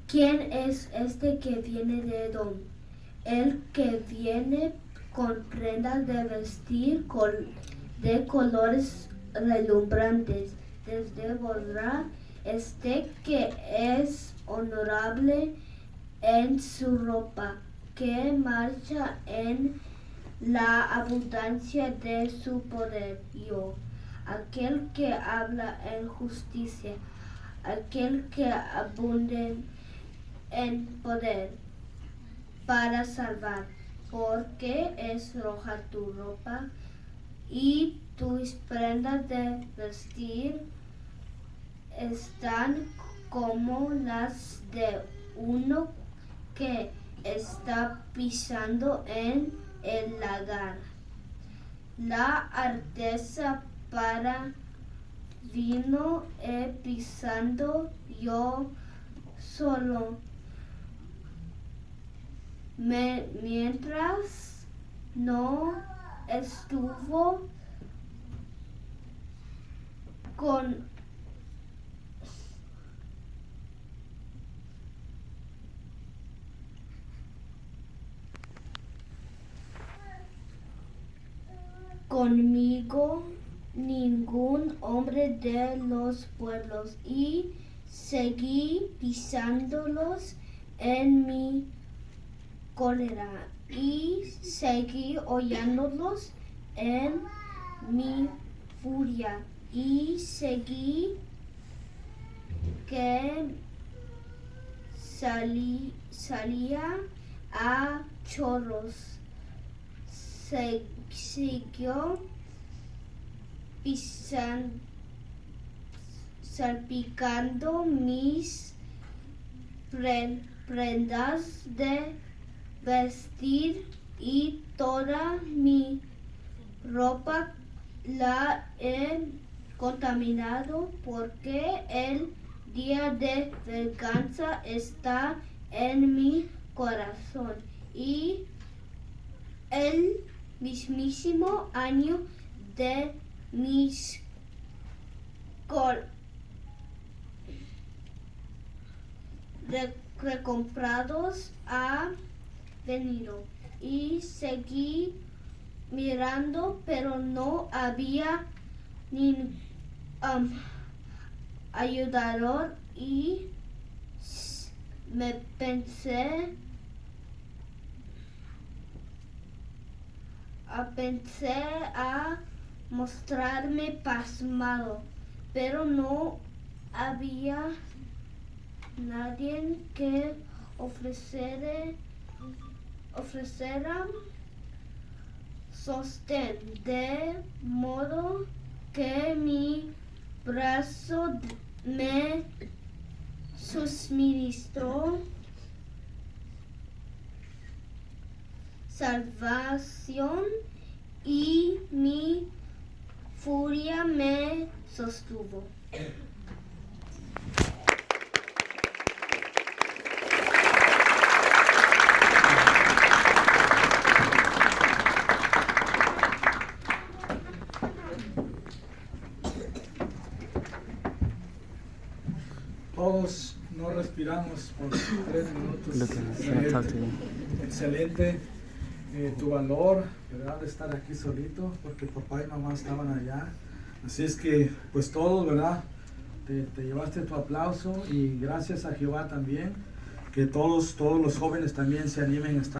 ¿Quién es este que viene de Edom? El que viene con prendas de vestir de colores relumbrantes. Desde Bosra, este que es honorable en su ropa, que marcha en la abundancia de su poder. Yo, aquel que habla en justicia, aquel que abunde en poder para salvar, porque es roja tu ropa y tus prendas de vestir están como las de uno que está pisando en el lagar. La artesa para vino pisando yo solo. Mientras no estuvo conmigo ningún hombre de los pueblos, y seguí pisándolos en mi cólera, y seguí hollándolos en mi furia, y seguí que salía a chorros. Siguió salpicando mis prendas de vestir, y toda mi ropa la he contaminado, porque el día de venganza está en mi corazón, y el mismísimo año de mis recomprados ha venido. Y seguí mirando, pero no había ningún ayudador, y me pensé a mostrarme pasmado, pero no había nadie que ofreciera sostén, de modo que mi brazo me suministró salvación, y mi furia me sostuvo. Todos no respiramos por 3 minutos. Excelente tu valor, ¿verdad? De estar aquí solito, porque papá y mamá estaban allá. Así es que, pues todos, ¿verdad? Te llevaste tu aplauso, y gracias a Jehová también, que todos los jóvenes también se animen a estar.